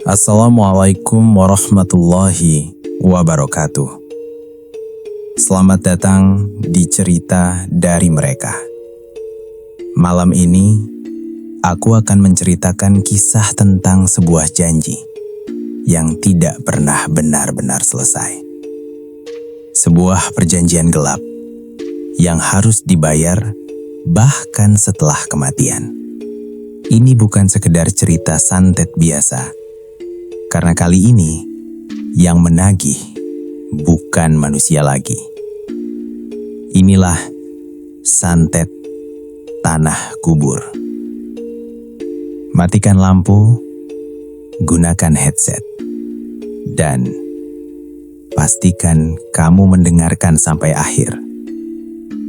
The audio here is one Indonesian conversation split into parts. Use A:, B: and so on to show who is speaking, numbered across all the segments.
A: Assalamualaikum warahmatullahi wabarakatuh. Selamat datang di cerita dari mereka. Malam ini, aku akan menceritakan kisah tentang sebuah janji yang tidak pernah benar-benar selesai. Sebuah perjanjian gelap yang harus dibayar bahkan setelah kematian. Ini bukan sekedar cerita santet biasa. Karena kali ini, yang menagih bukan manusia lagi. Inilah santet tanah kubur. Matikan lampu, gunakan headset, dan pastikan kamu mendengarkan sampai akhir.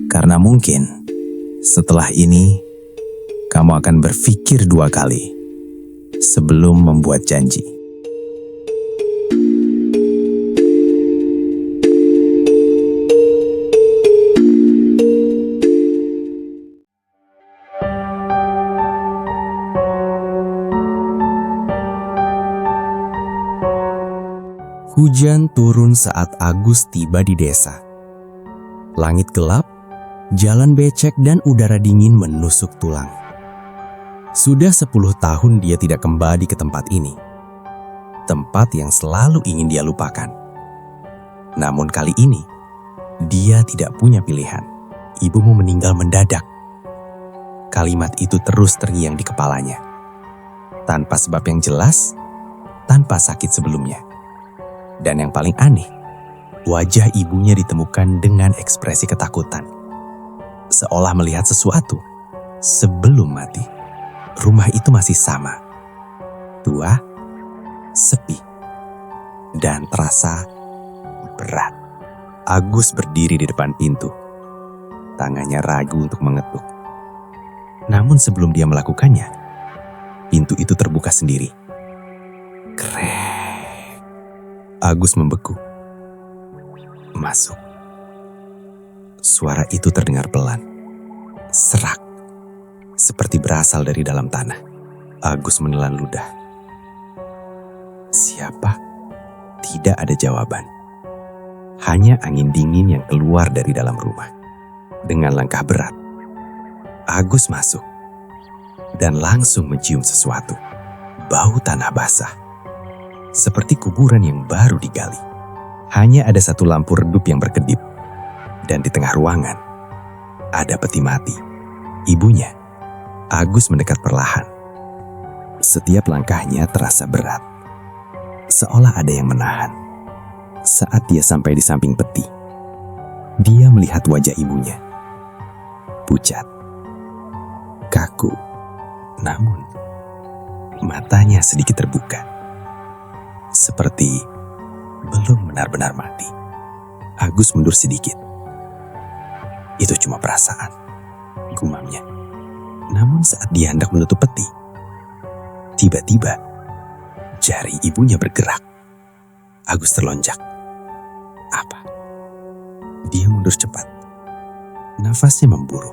A: Karena mungkin setelah ini, kamu akan berpikir 2 kali sebelum membuat janji. Hujan turun saat Agus tiba di desa. Langit gelap, jalan becek dan udara dingin menusuk tulang. Sudah 10 tahun dia tidak kembali ke tempat ini. Tempat yang selalu ingin dia lupakan. Namun kali ini, dia tidak punya pilihan. Ibumu meninggal mendadak. Kalimat itu terus terngiang di kepalanya. Tanpa sebab yang jelas, tanpa sakit sebelumnya. Dan yang paling aneh, wajah ibunya ditemukan dengan ekspresi ketakutan. Seolah melihat sesuatu sebelum mati. Rumah itu masih sama. Tua, sepi, dan terasa berat. Agus berdiri di depan pintu. Tangannya ragu untuk mengetuk. Namun sebelum dia melakukannya, pintu itu terbuka sendiri. Krek. Agus membeku. Masuk. Suara itu terdengar pelan. Serak. Seperti berasal dari dalam tanah. Agus menelan ludah. Siapa? Tidak ada jawaban. Hanya angin dingin yang keluar dari dalam rumah. Dengan langkah berat, Agus masuk. Dan langsung mencium sesuatu. Bau tanah basah. Seperti kuburan yang baru digali. Hanya ada satu lampu redup yang berkedip. Dan di tengah ruangan, ada peti mati. Ibunya. Agus mendekat perlahan. Setiap langkahnya terasa berat. Seolah ada yang menahan. Saat dia sampai di samping peti, dia melihat wajah ibunya. Pucat. Kaku. Namun, matanya sedikit terbuka. Seperti belum benar-benar mati. Agus mundur sedikit. Itu cuma perasaan, gumamnya. Namun saat dia hendak menutup peti, tiba-tiba jari ibunya bergerak. Agus terlonjak. Apa? Dia mundur cepat. Nafasnya memburu.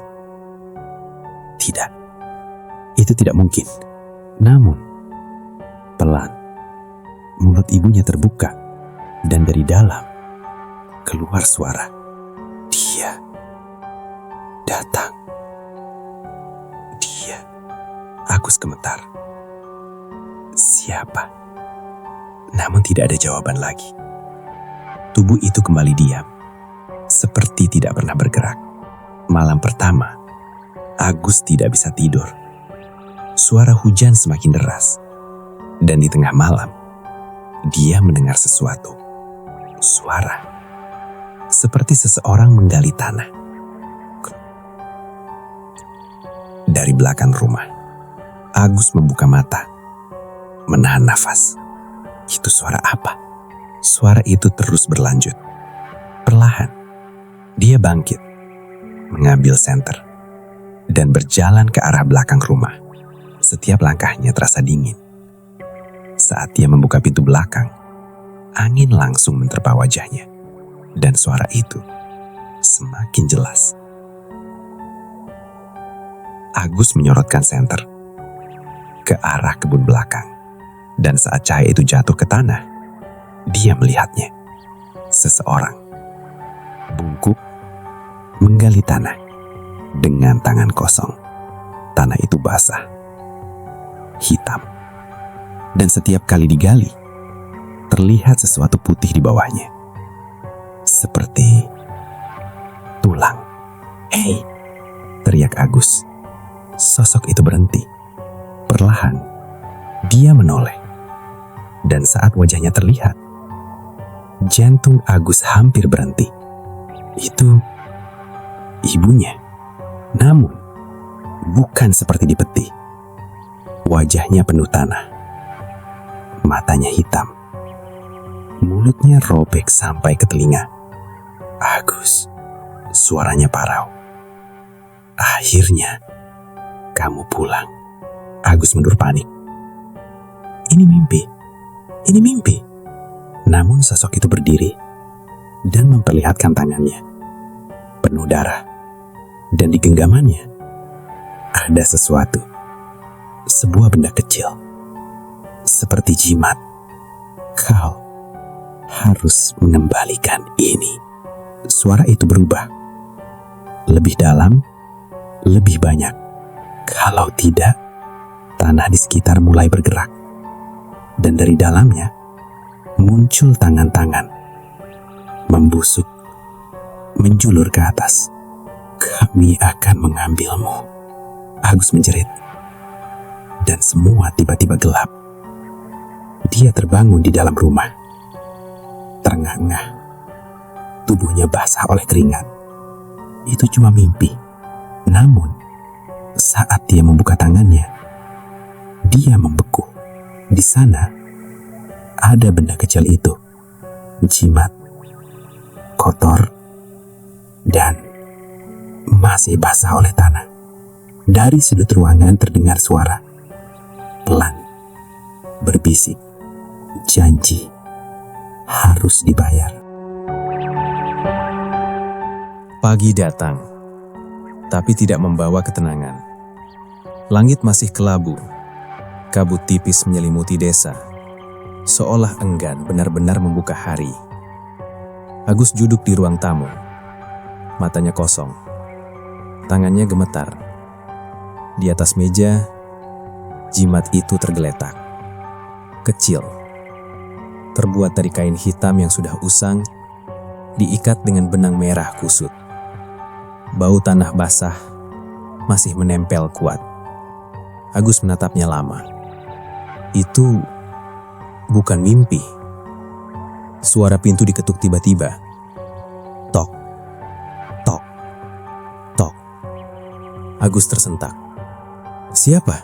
A: Tidak. Itu tidak mungkin. Namun, pelan. Mulut ibunya terbuka, dan dari dalam keluar suara. Dia datang. Dia. Agus gemetar. Siapa? Namun tidak ada jawaban lagi. Tubuh itu kembali diam, seperti tidak pernah bergerak. Malam pertama, Agus tidak bisa tidur. Suara hujan semakin deras, dan di tengah malam, dia mendengar sesuatu. Suara. Seperti seseorang menggali tanah. Dari belakang rumah, Agus membuka mata. Menahan nafas. Itu suara apa? Suara itu terus berlanjut. Perlahan, dia bangkit. Mengambil senter. Dan berjalan ke arah belakang rumah. Setiap langkahnya terasa dingin. Saat dia membuka pintu belakang, angin langsung menerpa wajahnya. Dan suara itu semakin jelas. Agus menyorotkan senter ke arah kebun belakang. Dan saat cahaya itu jatuh ke tanah, dia melihatnya. Seseorang bungkuk menggali tanah dengan tangan kosong. Tanah itu basah, hitam, dan setiap kali digali, terlihat sesuatu putih di bawahnya. Seperti tulang. "Hei!" teriak Agus. Sosok itu berhenti. Perlahan, dia menoleh. Dan saat wajahnya terlihat, jantung Agus hampir berhenti. Itu ibunya. Namun, bukan seperti di peti. Wajahnya penuh tanah. Matanya hitam. Mulutnya robek sampai ke telinga. "Agus," suaranya parau. "Akhirnya kamu pulang." Agus mundur panik. Ini mimpi. Ini mimpi. Namun sosok itu berdiri dan memperlihatkan tangannya penuh darah, dan di genggamannya ada sesuatu, sebuah benda kecil seperti jimat. "Kau harus mengembalikan ini." Suara itu berubah, lebih dalam, lebih banyak. Kalau tidak, tanah di sekitar mulai bergerak. Dan dari dalamnya muncul tangan-tangan, membusuk, menjulur ke atas. "Kami akan mengambilmu," Agus menjerit. Dan semua tiba-tiba gelap. Dia terbangun di dalam rumah. Terengah-engah. Tubuhnya basah oleh keringat. Itu cuma mimpi. Namun, saat dia membuka tangannya, dia membeku. Di sana, ada benda kecil itu. Jimat. Kotor. Dan masih basah oleh tanah. Dari sudut ruangan terdengar suara. Pelan. Berbisik. Janji. Harus dibayar. Pagi datang, tapi tidak membawa ketenangan. Langit masih kelabu. Kabut tipis menyelimuti desa, seolah enggan benar-benar membuka hari. Agus duduk di ruang tamu. Matanya kosong. Tangannya gemetar. Di atas meja, jimat itu tergeletak. Kecil. Terbuat dari kain hitam yang sudah usang, diikat dengan benang merah kusut. Bau tanah basah masih menempel kuat. Agus menatapnya lama. Itu bukan mimpi. Suara pintu diketuk tiba-tiba. Tok, tok, tok. Agus tersentak. "Siapa?"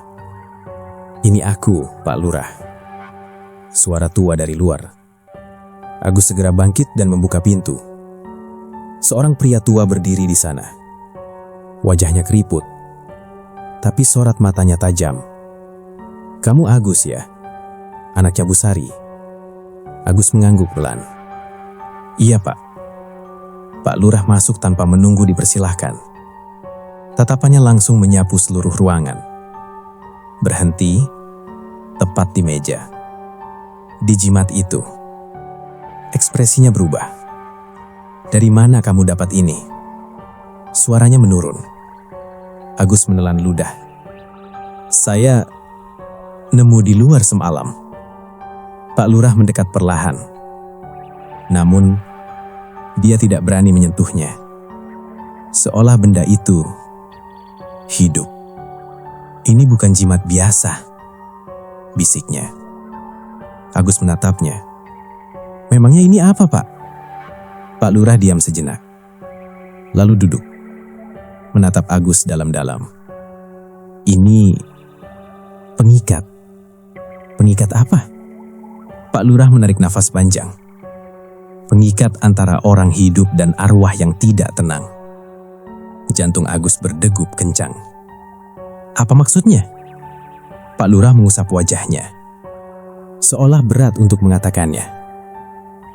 A: "Ini aku, Pak Lurah." Suara tua dari luar. Agus segera bangkit dan membuka pintu. Seorang pria tua berdiri di sana. Wajahnya keriput, tapi sorot matanya tajam. "Kamu Agus ya? Anaknya Bu Sari?" Agus mengangguk pelan. "Iya Pak." Pak Lurah masuk tanpa menunggu dipersilahkan. Tatapannya langsung menyapu seluruh ruangan. Berhenti, tepat di meja. Di jimat itu, ekspresinya berubah. "Dari mana kamu dapat ini?" Suaranya menurun. Agus menelan ludah. "Saya nemu di luar semalam." Pak Lurah mendekat perlahan. Namun, dia tidak berani menyentuhnya. Seolah benda itu hidup. "Ini bukan jimat biasa," bisiknya. Agus menatapnya. "Memangnya ini apa, Pak?" Pak Lurah diam sejenak, lalu duduk, menatap Agus dalam-dalam. "Ini pengikat." "Pengikat apa?" Pak Lurah menarik nafas panjang. "Pengikat antara orang hidup dan arwah yang tidak tenang." Jantung Agus berdegup kencang. "Apa maksudnya?" Pak Lurah mengusap wajahnya, seolah berat untuk mengatakannya.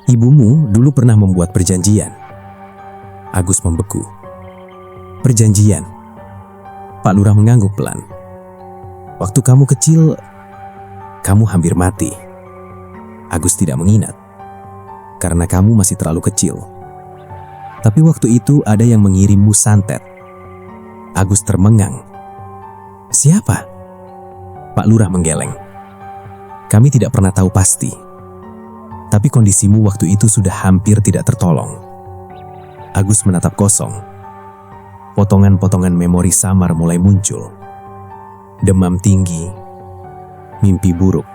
A: Ibumu dulu pernah membuat perjanjian. Agus membeku. Perjanjian. Pak Lurah mengangguk pelan. Waktu kamu kecil, kamu hampir mati. Agus tidak mengingat, karena kamu masih terlalu kecil. Tapi waktu itu ada yang mengirimmu santet. Agus termengang. Siapa? Pak Lurah menggeleng. Kami tidak pernah tahu pasti. Tapi kondisimu waktu itu sudah hampir tidak tertolong. Agus menatap kosong. Potongan-potongan memori samar mulai muncul. Demam tinggi, mimpi buruk,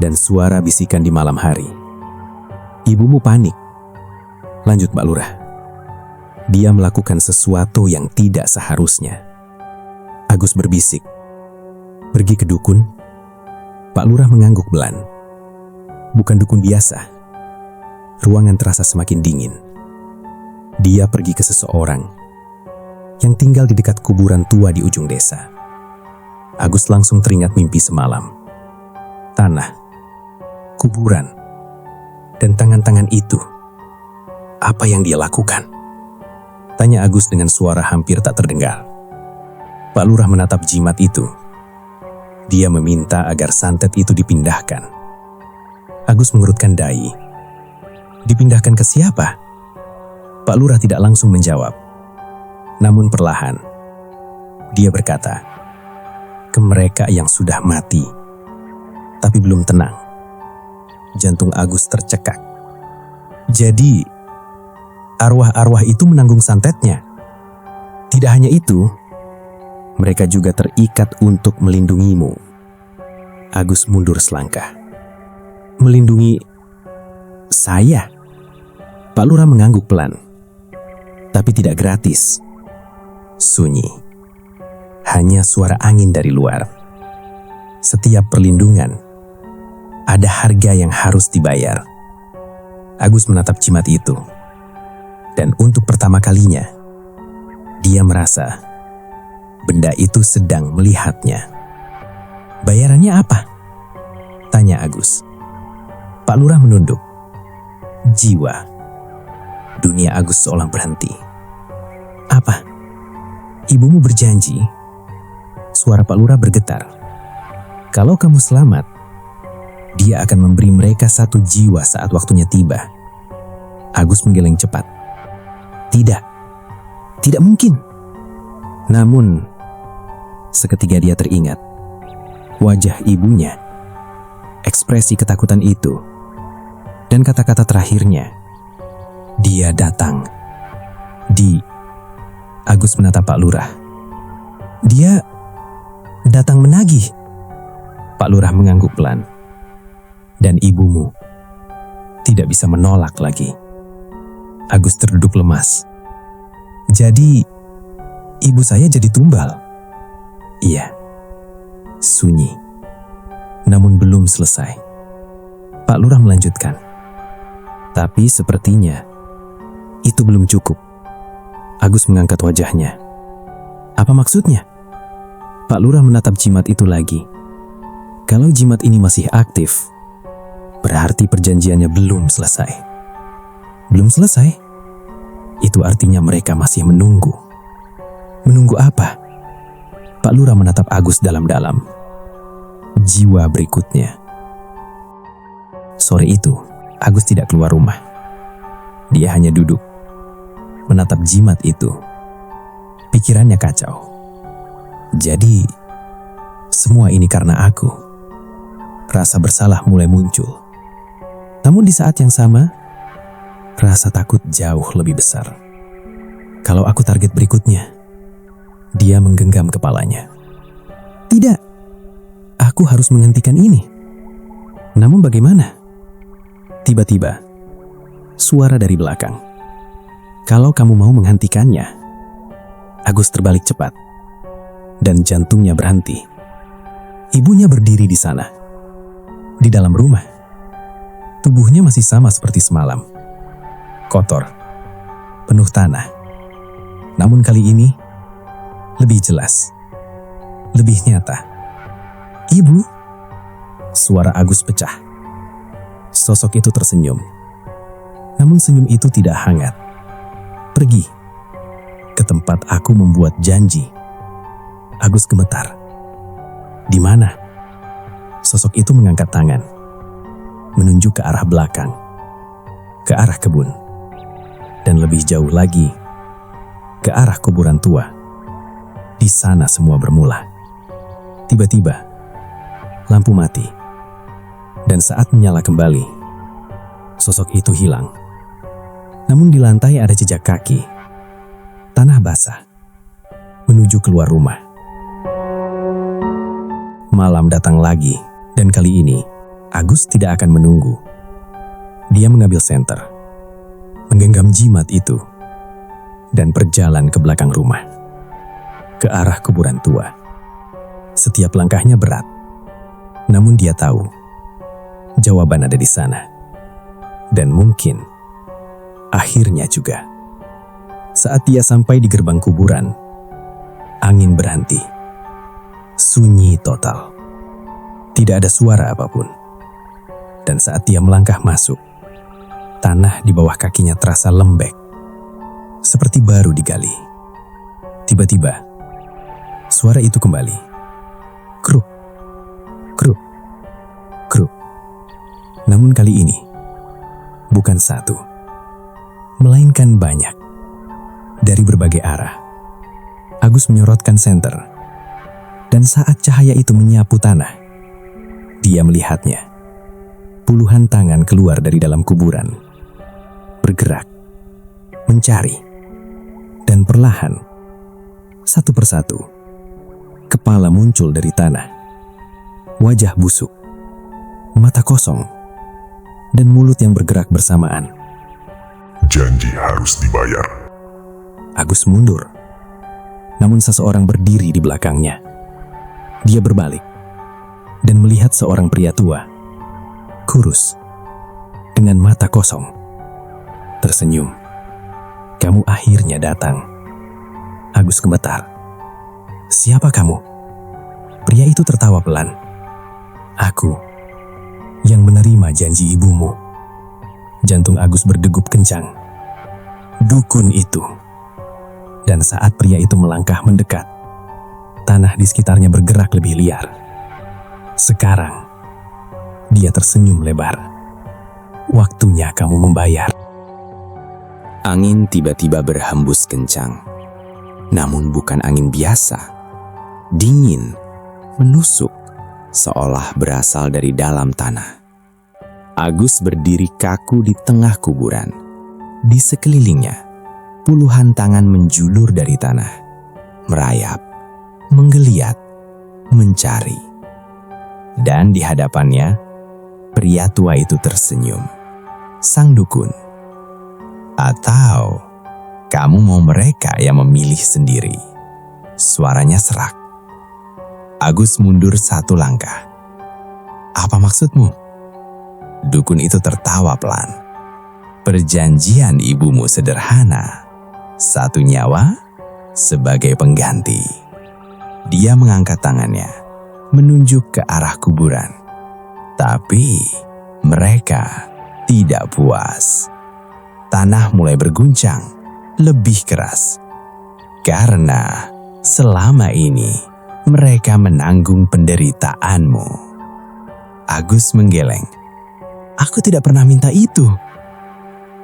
A: dan suara bisikan di malam hari. Ibumu panik. Lanjut Pak Lurah. Dia melakukan sesuatu yang tidak seharusnya. Agus berbisik. Pergi ke dukun. Pak Lurah mengangguk belan. Bukan dukun biasa. Ruangan terasa semakin dingin. Dia pergi ke seseorang yang tinggal di dekat kuburan tua di ujung desa. Agus langsung teringat mimpi semalam. Tanah, kuburan, dan tangan-tangan itu. Apa yang dia lakukan? Tanya Agus dengan suara hampir tak terdengar. Pak Lurah menatap jimat itu. Dia meminta agar santet itu dipindahkan. Agus mengerutkan dahi. Dipindahkan ke siapa? Pak Lurah tidak langsung menjawab. Namun perlahan, dia berkata, ke mereka yang sudah mati, tapi belum tenang. Jantung Agus tercekak. Jadi, arwah-arwah itu menanggung santetnya. Tidak hanya itu, mereka juga terikat untuk melindungimu. Agus mundur selangkah. Melindungi saya? Pak Lurah mengangguk pelan. Tapi tidak gratis. Sunyi. Hanya suara angin dari luar. Setiap perlindungan, ada harga yang harus dibayar. Agus menatap jimat itu. Dan untuk pertama kalinya, dia merasa benda itu sedang melihatnya. Bayarannya apa? Tanya Agus. Pak Lurah menunduk. Jiwa. Dunia Agus seolah berhenti. Apa? Ibumu berjanji. Suara Pak Lurah bergetar. Kalau kamu selamat, dia akan memberi mereka 1 jiwa saat waktunya tiba. Agus menggeleng cepat. Tidak. Tidak mungkin. Namun, seketika dia teringat. Wajah ibunya. Ekspresi ketakutan itu. Dan kata-kata terakhirnya. Dia datang. Agus menatap Pak Lurah. Dia datang menagih. Pak Lurah mengangguk pelan. Dan ibumu tidak bisa menolak lagi. Agus terduduk lemas. Jadi, ibu saya jadi tumbal? Iya. Sunyi. Namun belum selesai. Pak Lurah melanjutkan. Tapi sepertinya itu belum cukup. Agus mengangkat wajahnya. Apa maksudnya? Pak Lurah menatap jimat itu lagi. Kalau jimat ini masih aktif, berarti perjanjiannya belum selesai. Belum selesai? Itu artinya mereka masih menunggu. Menunggu apa? Pak Lurah menatap Agus dalam-dalam. Jiwa berikutnya. Sore itu, Agus tidak keluar rumah. Dia hanya duduk, menatap jimat itu. Pikirannya kacau. Jadi, semua ini karena aku. Rasa bersalah mulai muncul. Namun di saat yang sama, rasa takut jauh lebih besar. Kalau aku target berikutnya, dia menggenggam kepalanya. Tidak, aku harus menghentikan ini. Namun bagaimana? Tiba-tiba, suara dari belakang. Kalau kamu mau menghentikannya. Agus terbalik cepat. Dan jantungnya berhenti. Ibunya berdiri di sana. Di dalam rumah. Tubuhnya masih sama seperti semalam. Kotor. Penuh tanah. Namun kali ini, lebih jelas. Lebih nyata. Ibu? Suara Agus pecah. Sosok itu tersenyum. Namun senyum itu tidak hangat. Pergi ke tempat aku membuat janji. Agus gemetar. Di mana? Sosok itu mengangkat tangan, menunjuk ke arah belakang, ke arah kebun, dan lebih jauh lagi, ke arah kuburan tua. Di sana semua bermula. Tiba-tiba, lampu mati, dan saat menyala kembali, sosok itu hilang. Namun di lantai ada jejak kaki, tanah basah, menuju keluar rumah. Malam datang lagi, dan kali ini, Agus tidak akan menunggu. Dia mengambil senter, menggenggam jimat itu, dan berjalan ke belakang rumah, ke arah kuburan tua. Setiap langkahnya berat, namun dia tahu jawaban ada di sana. Dan mungkin akhirnya juga. Saat dia sampai di gerbang kuburan, angin berhenti. Sunyi total. Tidak ada suara apapun. Dan saat dia melangkah masuk, tanah di bawah kakinya terasa lembek, seperti baru digali. Tiba-tiba, suara itu kembali. Kruk, kruk, kruk. Namun kali ini, bukan satu, melainkan banyak. Dari berbagai arah, Agus menyorotkan senter. Dan saat cahaya itu menyapu tanah, dia melihatnya. Puluhan tangan keluar dari dalam kuburan, bergerak, mencari, dan perlahan, satu persatu, kepala muncul dari tanah, wajah busuk, mata kosong, dan mulut yang bergerak bersamaan.
B: Janji harus dibayar.
A: Agus mundur, namun seseorang berdiri di belakangnya. Dia berbalik dan melihat seorang pria tua, kurus, dengan mata kosong, tersenyum. "Kamu akhirnya datang." Agus gemetar. "Siapa kamu?" Pria itu tertawa pelan. "Aku yang menerima janji ibumu." Jantung Agus berdegup kencang. Dukun itu. Dan saat pria itu melangkah mendekat, tanah di sekitarnya bergerak lebih liar. Sekarang, dia tersenyum lebar. "Waktunya kamu membayar." Angin tiba-tiba berhembus kencang. Namun bukan angin biasa. Dingin, menusuk, seolah berasal dari dalam tanah. Agus berdiri kaku di tengah kuburan. Di sekelilingnya, puluhan tangan menjulur dari tanah, merayap, menggeliat, mencari. Dan di hadapannya, pria tua itu tersenyum. Sang dukun. "Atau kamu mau mereka yang memilih sendiri?" Suaranya serak. Agus mundur satu langkah. "Apa maksudmu?" Dukun itu tertawa pelan. "Perjanjian ibumu sederhana. Satu nyawa sebagai pengganti." Dia mengangkat tangannya, menunjuk ke arah kuburan. Tapi mereka tidak puas. Tanah mulai berguncang lebih keras. Karena selama ini mereka menanggung penderitaanmu. Agus menggeleng. "Aku tidak pernah minta itu."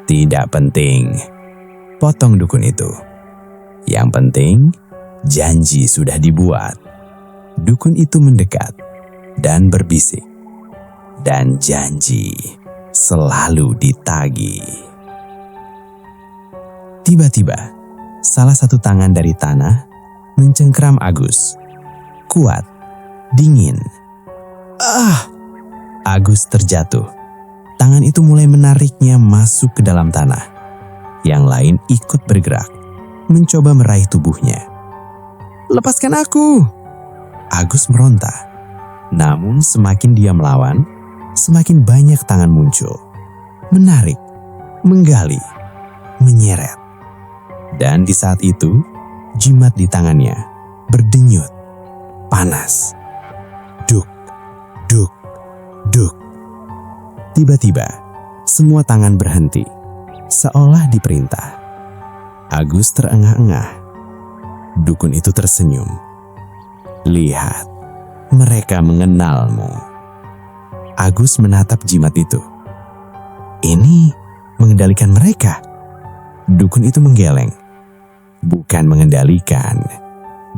A: "Tidak penting," potong dukun itu. "Yang penting, janji sudah dibuat." Dukun itu mendekat dan berbisik. Dan janji selalu ditagih. Tiba-tiba, salah satu tangan dari tanah mencengkram Agus. Kuat, dingin. Agus terjatuh. Tangan itu mulai menariknya masuk ke dalam tanah. Yang lain ikut bergerak, mencoba meraih tubuhnya. "Lepaskan aku!" Agus meronta. Namun semakin dia melawan, semakin banyak tangan muncul. Menarik, menggali, menyeret. Dan di saat itu, jimat di tangannya berdenyut, panas. Duk, duk, duk. Tiba-tiba, semua tangan berhenti. seolah diperintah. Agus terengah-engah. Dukun itu tersenyum. Lihat, mereka mengenalmu. Agus menatap jimat itu. Ini mengendalikan mereka. Dukun itu menggeleng. Bukan mengendalikan.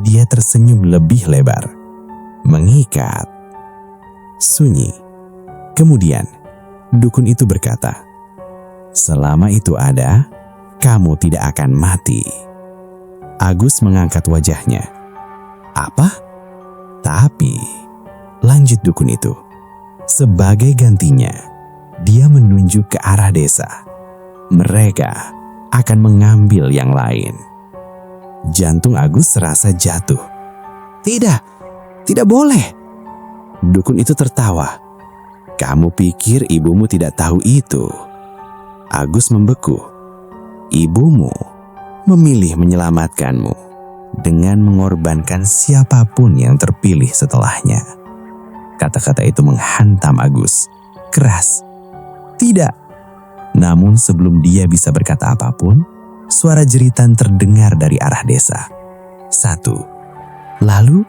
A: Dia tersenyum lebih lebar. Mengikat. Sunyi. Kemudian, dukun itu berkata, selama itu ada, kamu tidak akan mati. Agus mengangkat wajahnya. Apa? Tapi, lanjut dukun itu. Sebagai gantinya, dia menunjuk ke arah desa. Mereka akan mengambil yang lain. Jantung Agus serasa jatuh. Tidak boleh. Dukun itu tertawa. Kamu pikir ibumu tidak tahu itu? Agus membeku. Ibumu memilih menyelamatkanmu dengan mengorbankan siapapun yang terpilih setelahnya. Kata-kata itu menghantam Agus. Keras. Tidak. Namun sebelum dia bisa berkata apapun, suara jeritan terdengar dari arah desa. 1, lalu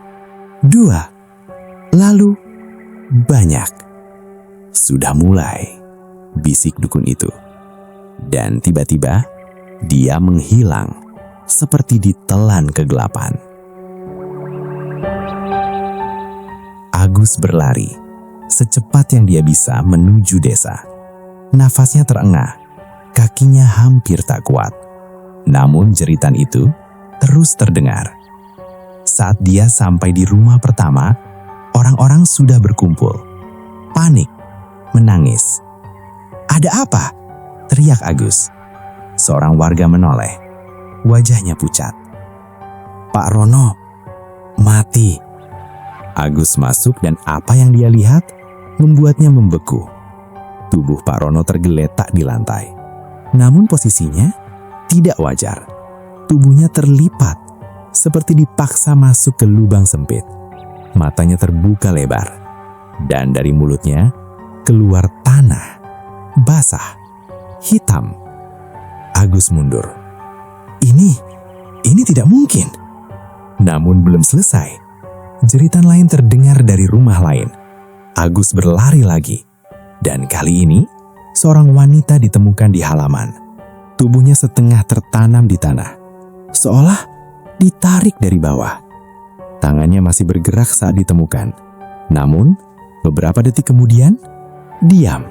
A: 2, lalu banyak. Sudah mulai, bisik dukun itu. Dan tiba-tiba, dia menghilang seperti ditelan kegelapan. Agus berlari secepat yang dia bisa menuju desa. Nafasnya terengah, kakinya hampir tak kuat. Namun jeritan itu terus terdengar. Saat dia sampai di rumah pertama, orang-orang sudah berkumpul. Panik, menangis. Ada apa? Teriak Agus. Seorang warga menoleh. Wajahnya pucat. Pak Rono, mati. Agus masuk dan apa yang dia lihat membuatnya membeku. Tubuh Pak Rono tergeletak di lantai. Namun posisinya tidak wajar. Tubuhnya terlipat, seperti dipaksa masuk ke lubang sempit. Matanya terbuka lebar, dan dari mulutnya keluar tanah, basah, hitam. Agus mundur. Ini tidak mungkin. Namun belum selesai. Jeritan lain terdengar dari rumah lain. Agus berlari lagi. Dan kali ini, seorang wanita ditemukan di halaman. Tubuhnya setengah tertanam di tanah, seolah ditarik dari bawah. Tangannya masih bergerak saat ditemukan. Namun, beberapa detik kemudian, diam,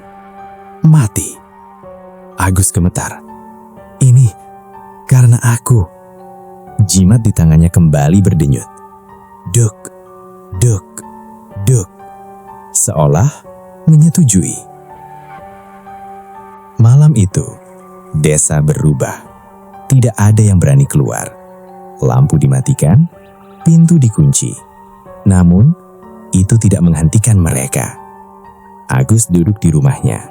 A: mati. Agus gemetar. Ini karena aku. Jimat di tangannya kembali berdenyut. Duk, duk, duk. Seolah menyetujui. Malam itu, desa berubah. Tidak ada yang berani keluar. Lampu dimatikan, pintu dikunci. Namun, itu tidak menghentikan mereka. Agus duduk di rumahnya.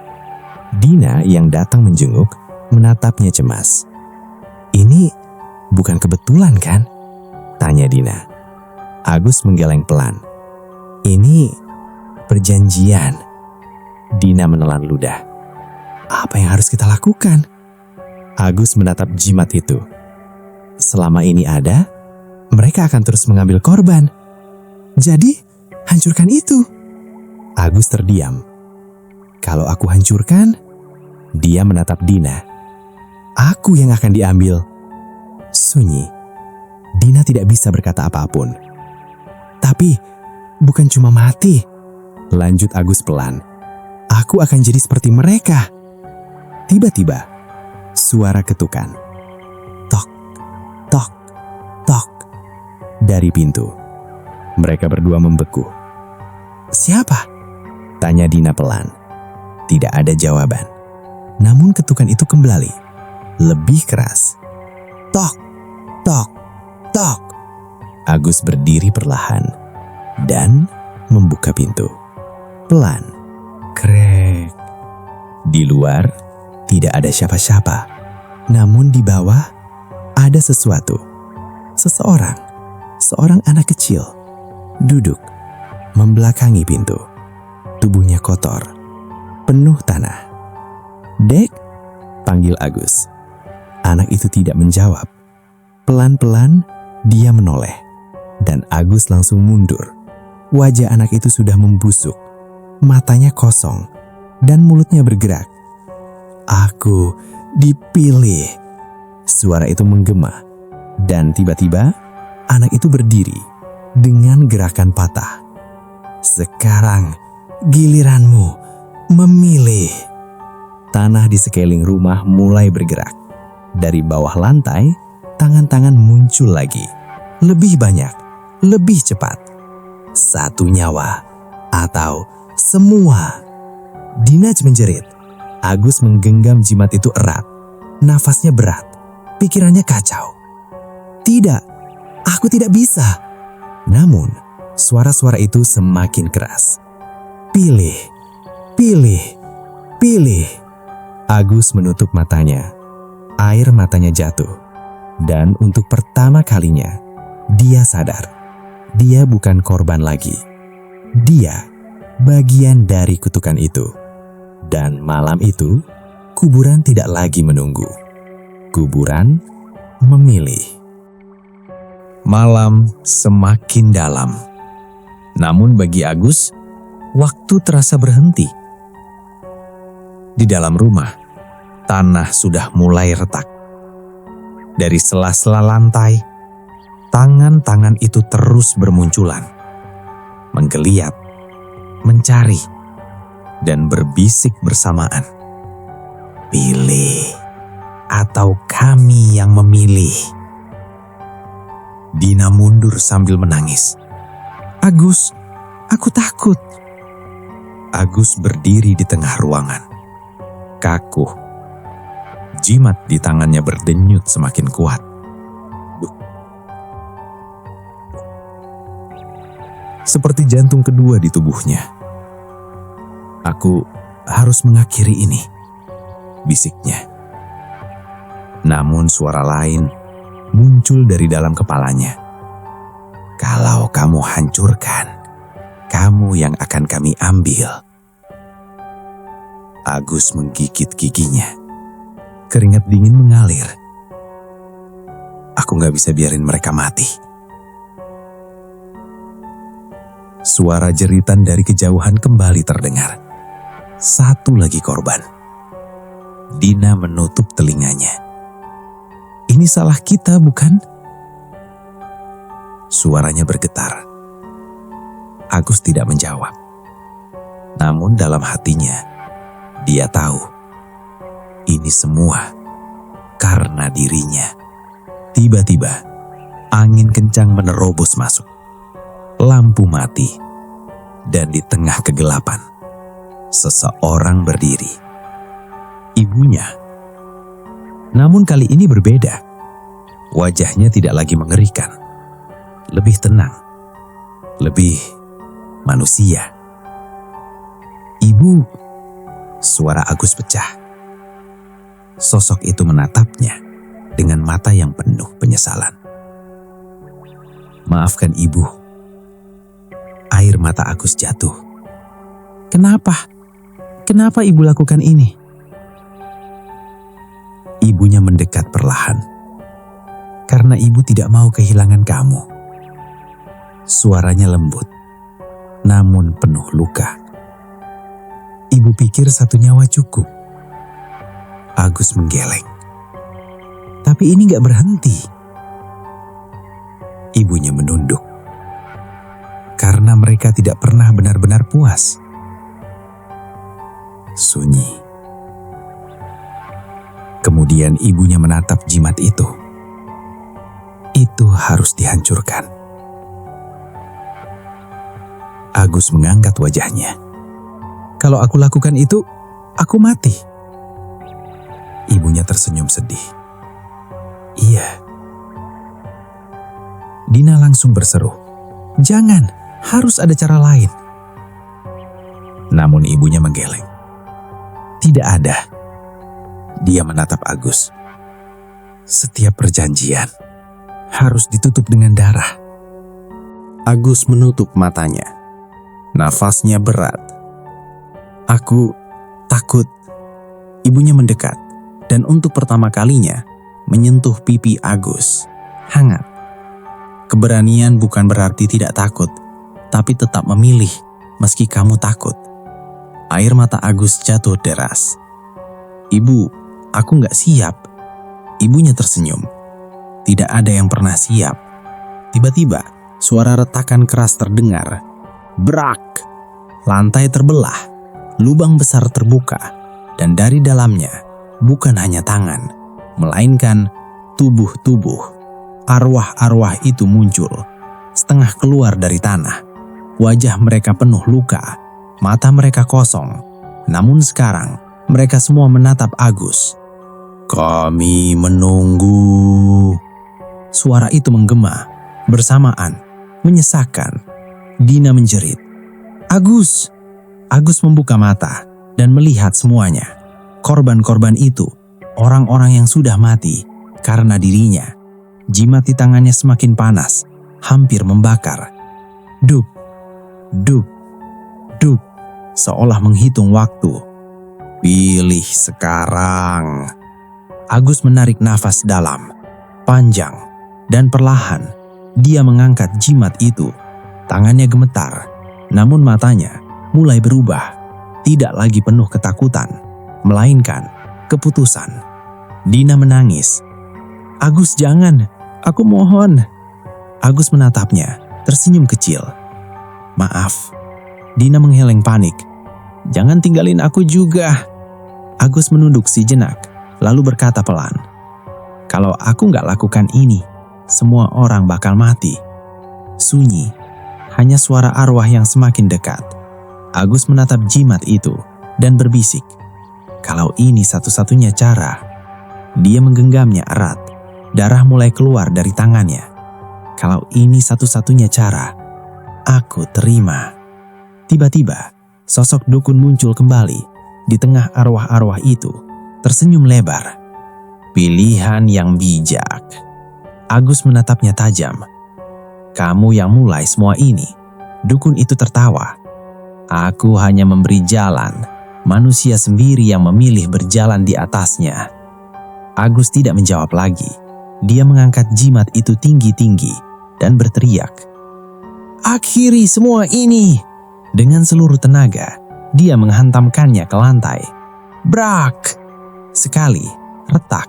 A: Dina yang datang menjenguk menatapnya cemas. Ini bukan kebetulan kan? Tanya Dina. Agus menggeleng pelan. Ini perjanjian. Dina menelan ludah. Apa yang harus kita lakukan? Agus menatap jimat itu. Selama ini ada, mereka akan terus mengambil korban. Jadi, hancurkan itu. Agus terdiam. Kalau aku hancurkan, dia menatap Dina. Aku yang akan diambil. Sunyi. Dina tidak bisa berkata apapun. Tapi, bukan cuma mati. Lanjut Agus pelan. Aku akan jadi seperti mereka. Tiba-tiba, suara ketukan. Tok, tok, tok. Dari pintu. Mereka berdua membeku. Siapa? Tanya Dina pelan. Tidak ada jawaban. Namun ketukan itu kembali. Lebih keras. Tok, tok, tok. Agus berdiri perlahan. Dan membuka pintu. Pelan. Krek. Di luar tidak ada siapa-siapa. Namun di bawah ada sesuatu. Seorang anak kecil duduk membelakangi pintu. Tubuhnya kotor, penuh tanah. Dek, memanggil Agus. Anak itu tidak menjawab. Pelan-pelan dia menoleh, dan Agus langsung mundur. Wajah anak itu sudah membusuk, matanya kosong, dan mulutnya bergerak. "Aku dipilih." Suara itu menggema, dan tiba-tiba anak itu berdiri dengan gerakan patah. "Sekarang giliranmu memilih." Tanah di sekeliling rumah mulai bergerak. Dari bawah lantai, tangan-tangan muncul lagi. Lebih banyak, lebih cepat. 1 nyawa atau semua. Dinaj menjerit. Agus menggenggam jimat itu erat. Nafasnya berat. Pikirannya kacau. "Tidak, aku tidak bisa." Namun, suara-suara itu semakin keras. "Pilih, pilih, pilih." Agus menutup matanya. Air matanya jatuh. Dan untuk pertama kalinya, dia sadar. Dia bukan korban lagi. Dia bagian dari kutukan itu. Dan malam itu, kuburan tidak lagi menunggu. Kuburan memilih. Malam semakin dalam. Namun bagi Agus, waktu terasa berhenti. Di dalam rumah, tanah sudah mulai retak. Dari sela-sela lantai, tangan-tangan itu terus bermunculan, menggeliat, mencari, dan berbisik bersamaan. "Pilih, atau kami yang memilih." Dina mundur sambil menangis. "Agus, aku takut." Agus berdiri di tengah ruangan. Kaku. Jimat di tangannya berdenyut semakin kuat. Seperti jantung kedua di tubuhnya. "Aku harus mengakhiri ini," bisiknya. Namun suara lain muncul dari dalam kepalanya. "Kalau kamu hancurkan, kamu yang akan kami ambil." Agus menggigit giginya. Keringat dingin mengalir. "Aku gak bisa biarin mereka mati." Suara jeritan dari kejauhan kembali terdengar. Satu lagi korban. Dina menutup telinganya. "Ini salah kita, bukan?" Suaranya bergetar. Agus tidak menjawab. Namun dalam hatinya, dia tahu ini semua karena dirinya. Tiba-tiba, angin kencang menerobos masuk. Lampu mati, dan di tengah kegelapan, seseorang berdiri. Ibunya. Namun kali ini berbeda. Wajahnya tidak lagi mengerikan. Lebih tenang. Lebih manusia. "Ibu," suara Agus pecah. Sosok itu menatapnya dengan mata yang penuh penyesalan. "Maafkan ibu." Air mata Agus jatuh. "Kenapa? Kenapa ibu lakukan ini?" Ibunya mendekat perlahan. "Karena ibu tidak mau kehilangan kamu." Suaranya lembut, namun penuh luka. "Ibu pikir 1 nyawa cukup." Agus menggeleng. "Tapi ini gak berhenti." Ibunya menunduk. Karena mereka tidak pernah benar-benar puas. Sunyi. Kemudian ibunya menatap jimat itu. "Itu harus dihancurkan." Agus mengangkat wajahnya. "Kalau aku lakukan itu, aku mati." Ibunya tersenyum sedih. "Iya." Dina langsung berseru, "Jangan, harus ada cara lain." Namun ibunya menggeleng. "Tidak ada." Dia menatap Agus. "Setiap perjanjian harus ditutup dengan darah." Agus menutup matanya. Nafasnya berat. "Aku takut." Ibunya mendekat. dan untuk pertama kalinya menyentuh pipi Agus. Hangat. Keberanian bukan berarti tidak takut, tapi tetap memilih meski kamu takut. Air mata Agus jatuh deras. "Ibu, aku gak siap." Ibunya tersenyum. Tidak ada yang pernah siap. Tiba-tiba, suara retakan keras terdengar. Brak! Lantai terbelah, lubang besar terbuka, dan dari dalamnya bukan hanya tangan, melainkan tubuh-tubuh. Arwah-arwah itu muncul, setengah keluar dari tanah. Wajah mereka penuh luka, mata mereka kosong. Namun sekarang, mereka semua menatap Agus. "Kami menunggu." Suara itu menggema, bersamaan, menyesakan. Dina menjerit. "Agus!" Agus membuka mata dan melihat semuanya. Korban-korban itu, orang-orang yang sudah mati karena dirinya. Jimat di tangannya semakin panas, hampir membakar. Dup, dup, dup, seolah menghitung waktu. "Pilih sekarang." Agus menarik nafas dalam, panjang, dan perlahan dia mengangkat jimat itu. Tangannya gemetar, namun matanya mulai berubah. Tidak lagi penuh ketakutan, melainkan keputusan. Dina menangis. "Agus, jangan, aku mohon." Agus menatapnya, tersenyum kecil. "Maaf." Dina menggeleng panik. "Jangan tinggalin aku juga." Agus menunduk sejenak, lalu berkata pelan, "Kalau aku gak lakukan ini, semua orang bakal mati." Sunyi, hanya suara arwah yang semakin dekat. Agus menatap jimat itu dan berbisik, "Kalau ini satu-satunya cara." Dia menggenggamnya erat, darah mulai keluar dari tangannya. "Kalau ini satu-satunya cara, aku terima." Tiba-tiba, sosok dukun muncul kembali di tengah arwah-arwah itu, tersenyum lebar. "Pilihan yang bijak." Agus menatapnya tajam. "Kamu yang mulai semua ini." Dukun itu tertawa. "Aku hanya memberi jalan, manusia sendiri yang memilih berjalan di atasnya." Agus tidak menjawab lagi. Dia mengangkat jimat itu tinggi-tinggi dan berteriak, "Akhiri semua ini!" Dengan seluruh tenaga, dia menghantamkannya ke lantai. Brak! Sekali, retak,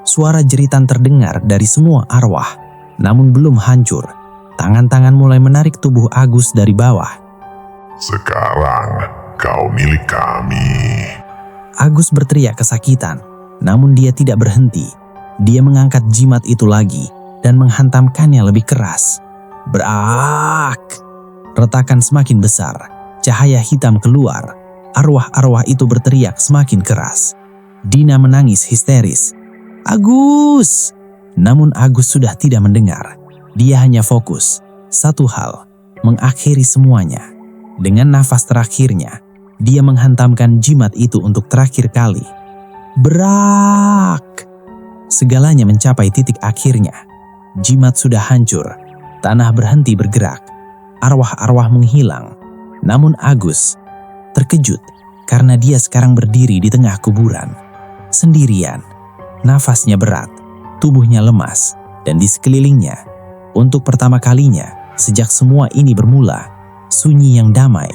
A: suara jeritan terdengar dari semua arwah. Namun belum hancur, tangan-tangan mulai menarik tubuh Agus dari bawah.
B: "Sekarang kau milik kami."
A: Agus berteriak kesakitan, namun dia tidak berhenti. Dia mengangkat jimat itu lagi dan menghantamkannya lebih keras. Brak! Retakan semakin besar, cahaya hitam keluar. Arwah-arwah itu berteriak semakin keras. Dina menangis histeris. "Agus!" Namun Agus sudah tidak mendengar. Dia hanya fokus satu hal, mengakhiri semuanya. Dengan nafas terakhirnya, dia menghantamkan jimat itu untuk terakhir kali. Brak! Segalanya mencapai titik akhirnya. Jimat sudah hancur, tanah berhenti bergerak, arwah-arwah menghilang. Namun Agus terkejut karena dia sekarang berdiri di tengah kuburan. Sendirian, nafasnya berat, tubuhnya lemas, dan di sekelilingnya, untuk pertama kalinya sejak semua ini bermula, sunyi yang damai,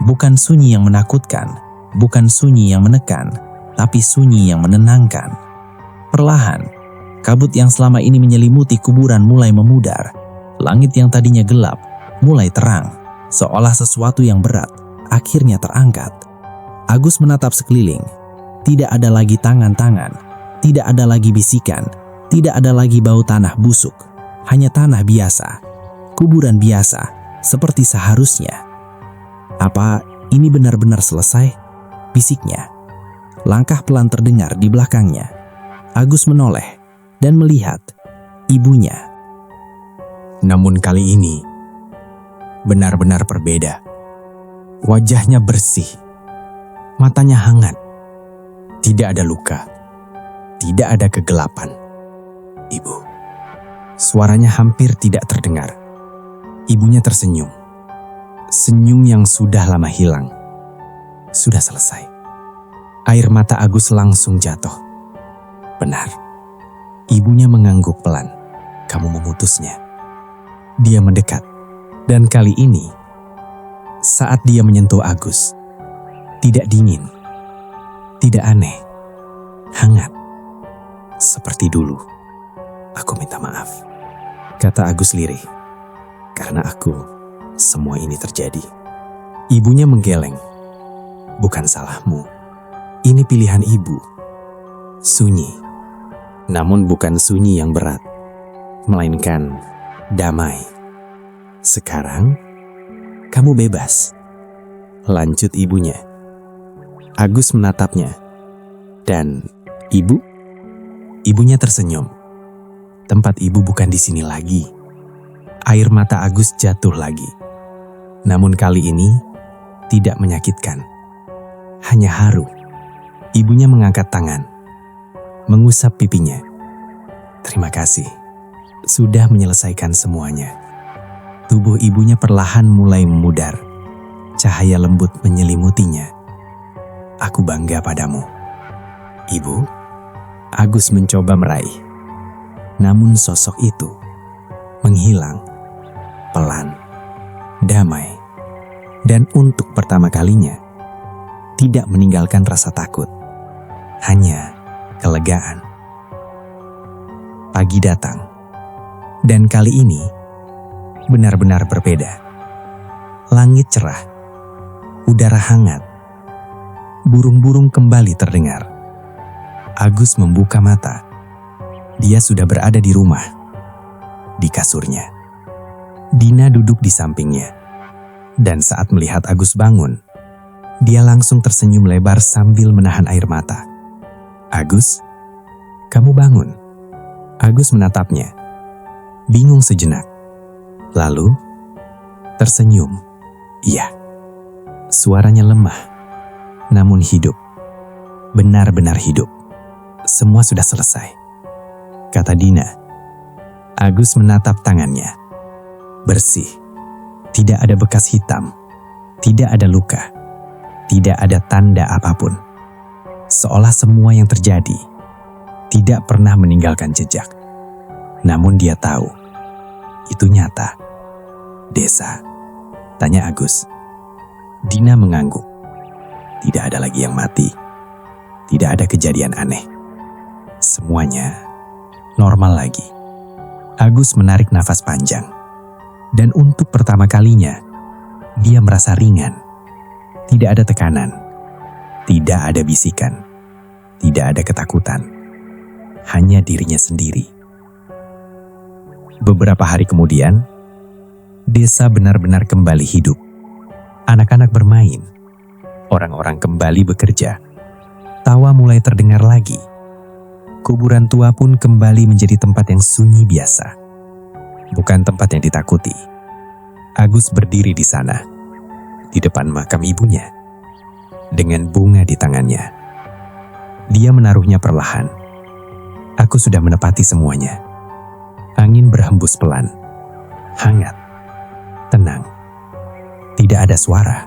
A: bukan sunyi yang menakutkan, bukan sunyi yang menekan, tapi sunyi yang menenangkan. Perlahan, kabut yang selama ini menyelimuti kuburan mulai memudar. Langit yang tadinya gelap mulai terang, seolah sesuatu yang berat akhirnya terangkat. Agus menatap sekeliling. Tidak ada lagi tangan-tangan, tidak ada lagi bisikan, tidak ada lagi bau tanah busuk. Hanya tanah biasa, kuburan biasa, seperti seharusnya. "Apa ini benar-benar selesai?" bisiknya. Langkah pelan terdengar di belakangnya. Agus menoleh dan melihat ibunya. Namun kali ini benar-benar berbeda. Wajahnya bersih, matanya hangat, tidak ada luka, tidak ada kegelapan. "Ibu." Suaranya hampir tidak terdengar. Ibunya tersenyum. Senyum yang sudah lama hilang. Sudah selesai. Air mata Agus langsung jatuh. Benar. Ibunya mengangguk pelan. Kamu memutusnya. Dia mendekat. Dan kali ini, saat dia menyentuh Agus, tidak dingin, tidak aneh, hangat, seperti dulu. Aku minta maaf, kata Agus lirih. Karena semua ini terjadi. Ibunya menggeleng. Bukan salahmu. Ini pilihan ibu. Sunyi. Namun bukan sunyi yang berat, melainkan damai. Sekarang, kamu bebas. Lanjut ibunya. Agus menatapnya. Dan ibu? Ibunya tersenyum. Tempat ibu bukan di sini lagi. Air mata Agus jatuh lagi. Namun kali ini tidak menyakitkan. Hanya haru. Ibunya mengangkat tangan, mengusap pipinya. Terima kasih. Sudah menyelesaikan semuanya. Tubuh ibunya perlahan mulai memudar. Cahaya lembut menyelimutinya. Aku bangga padamu. Ibu, Agus mencoba meraih. Namun sosok itu menghilang, pelan, damai. Dan untuk pertama kalinya, tidak meninggalkan rasa takut. Hanya kelegaan. Pagi datang. Dan kali ini, benar-benar berbeda. Langit cerah, udara hangat, burung-burung kembali terdengar. Agus membuka mata. Dia sudah berada di rumah, di kasurnya. Dina duduk di sampingnya. Dan saat melihat Agus bangun, dia langsung tersenyum lebar sambil menahan air mata. Agus, kamu bangun. Agus menatapnya, bingung sejenak. Lalu, tersenyum. Iya, suaranya lemah, namun hidup. Benar-benar hidup. Semua sudah selesai, kata Dina. Agus menatap tangannya. Bersih. Tidak ada bekas hitam. Tidak ada luka. Tidak ada tanda apapun. Seolah semua yang terjadi tidak pernah meninggalkan jejak. Namun dia tahu, itu nyata. Desa, tanya Agus. Dina mengangguk. Tidak ada lagi yang mati. Tidak ada kejadian aneh. Semuanya normal lagi. Agus menarik nafas panjang. Dan untuk pertama kalinya, dia merasa ringan. Tidak ada tekanan. Tidak ada bisikan. Tidak ada ketakutan. Hanya dirinya sendiri. Beberapa hari kemudian, desa benar-benar kembali hidup. Anak-anak bermain. Orang-orang kembali bekerja. Tawa mulai terdengar lagi. Kuburan tua pun kembali menjadi tempat yang sunyi biasa. Bukan tempat yang ditakuti. Agus berdiri di sana, di depan makam ibunya, dengan bunga di tangannya. Dia menaruhnya perlahan. Aku sudah menepati semuanya. Angin berhembus pelan, hangat, tenang. Tidak ada suara,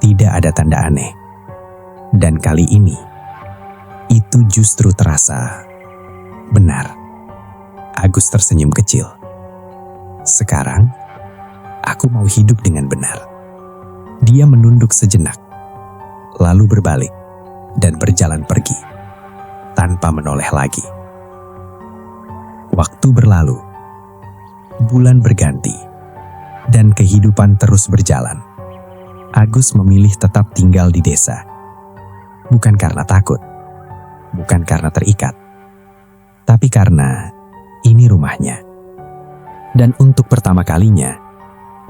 A: tidak ada tanda aneh. Dan kali ini, itu justru terasa benar. Agus tersenyum kecil. Sekarang, aku mau hidup dengan benar. Dia menunduk sejenak, lalu berbalik dan berjalan pergi, tanpa menoleh lagi. Waktu berlalu, bulan berganti, dan kehidupan terus berjalan. Agus memilih tetap tinggal di desa. Bukan karena takut, bukan karena terikat, tapi karena ini rumahnya. Dan untuk pertama kalinya,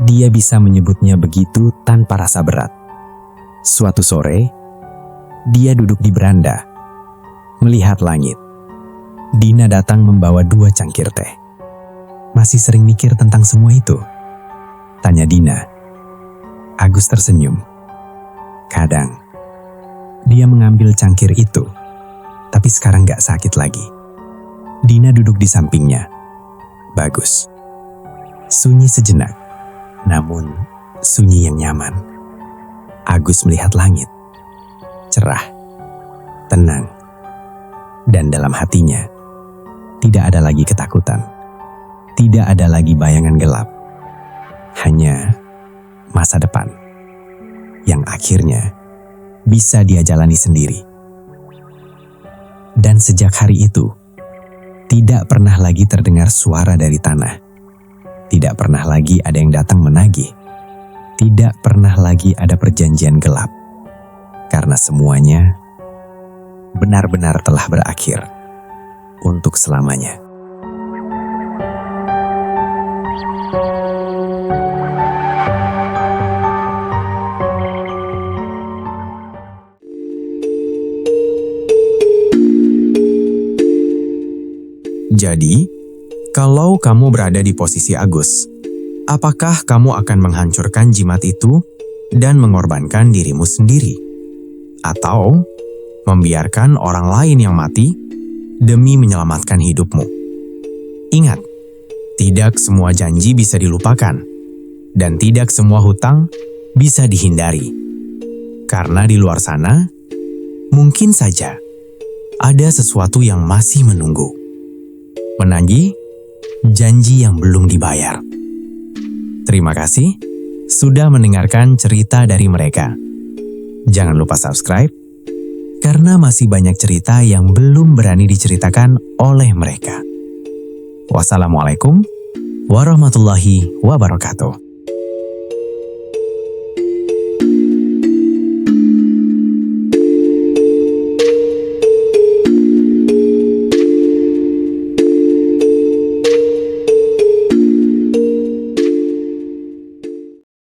A: dia bisa menyebutnya begitu tanpa rasa berat. Suatu sore, dia duduk di beranda, melihat langit. Dina datang membawa 2 cangkir teh. Masih sering mikir tentang semua itu? Tanya Dina. Agus tersenyum. Kadang, dia mengambil cangkir itu, tapi sekarang gak sakit lagi. Dina duduk di sampingnya. Bagus. Sunyi sejenak, namun sunyi yang nyaman. Agus melihat langit. Cerah, tenang, Dan dalam hatinya, tidak ada lagi ketakutan. Tidak ada lagi bayangan gelap. Hanya masa depan yang akhirnya bisa dia jalani sendiri. Dan sejak hari itu, tidak pernah lagi terdengar suara dari tanah. Tidak pernah lagi ada yang datang menagih. Tidak pernah lagi ada perjanjian gelap. Karena semuanya benar-benar telah berakhir untuk selamanya. Jadi, kalau kamu berada di posisi Agus, apakah kamu akan menghancurkan jimat itu dan mengorbankan dirimu sendiri? Atau membiarkan orang lain yang mati demi menyelamatkan hidupmu? Ingat, tidak semua janji bisa dilupakan, dan tidak semua hutang bisa dihindari. Karena di luar sana, mungkin saja ada sesuatu yang masih menunggu. Menagih janji yang belum dibayar. Terima kasih sudah mendengarkan cerita dari mereka. Jangan lupa subscribe, karena masih banyak cerita yang belum berani diceritakan oleh mereka. Wassalamualaikum warahmatullahi wabarakatuh.